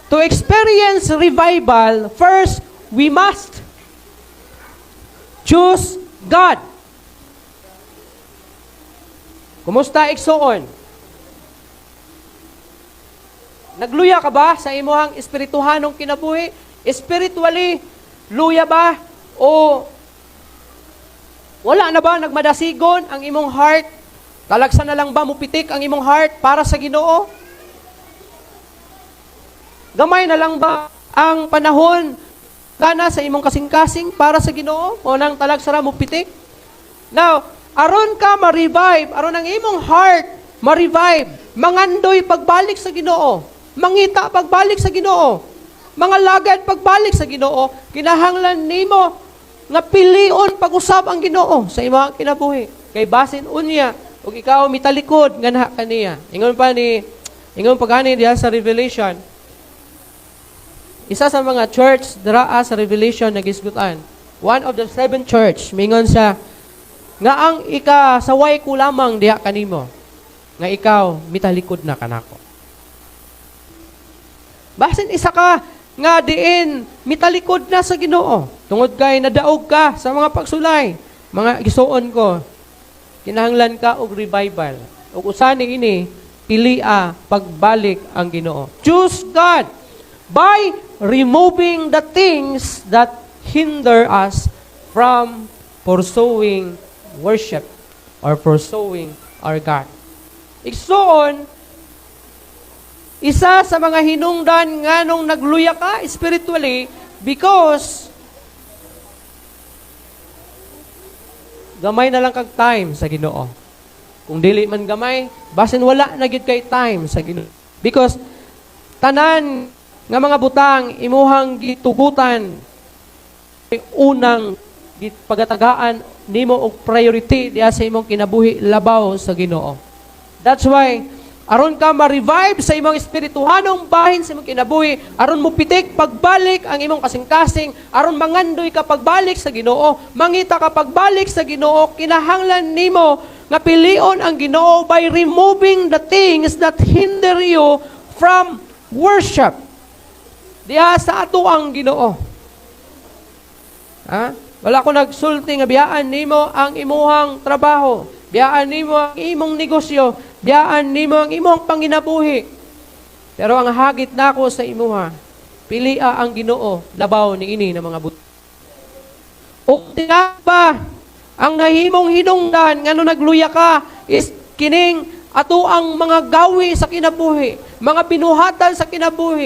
To experience revival, first, we must choose God. Kumusta igsoon? Nagluya ka ba sa imuhang espirituhanong kinabuhi? Spiritually, luya ba? O wala na ba nagmadasigon ang imong heart? Talagsa na lang ba mupitik ang imong heart para sa Ginoo? Gamay na lang ba ang panahon kana sa imong kasing-kasing para sa Ginoo? O nang talagsa ra mupitik? Now, aron ka ma-revive, aron ang imong heart ma-revive, mangandoy pagbalik sa Ginoo, mangita pagbalik sa Ginoo, mga lagad pagbalik sa Ginoo, kinahanglan nimo nga pilion pag-usab ang Ginoo sa imong kinabuhi. Kay basin unya ug ikaw mitalikod nganha kaniya. Ingon pagani diha sa Revelation. Isa sa mga church draa sa Revelation nagisgutan. One of the 7 church mingon sa nga ang saway ko lamang diha kanimo nga ikaw mitalikod na kanako. Basin isa ka nga diin mitalikod na sa Ginoo. Tungod kay nadaog ka sa mga pagsulay. Mga gisuon ko, kinahanglan ka og revival. Ug usani ini pilia pagbalik ang Ginoo. Choose God by removing the things that hinder us from pursuing worship or pursuing our God. Igsoon, isa sa mga hinungdan nga nung nagluya ka spiritually because gamay na lang kag time sa Ginoo. Kung dili man gamay, basin wala na gid kay time sa Ginoo. Because tanan nga mga butang imuhang gitugutan unang pagatagaan nimo og priority diha sa imong kinabuhi labaw sa Ginoo. That's why aron ka ma-revive sa imong espirituhanong bahin sa imong kinabuhi, aron mo pitik pagbalik ang imong kasing-kasing, aron mangandoy ka pagbalik sa Ginoo, mangita ka pagbalik sa Ginoo, kinahanglan nimo nga pilion ang Ginoo by removing the things that hinder you from worship. Diha sa ato ang Ginoo. Ha? Wala ko nagsulti nga biyaan nimo ang imuhang trabaho, biyaan nimo ang imong negosyo, biyaan nimo ang imong panginabuhi. Pero ang hagit nako sa imuha, pilia ang Ginoo labaw niini ng mga buto. O tinapa ang nahimong hinungdan ngano nagluya ka is kining ato ang mga gawi sa kinabuhi, mga binuhatan sa kinabuhi,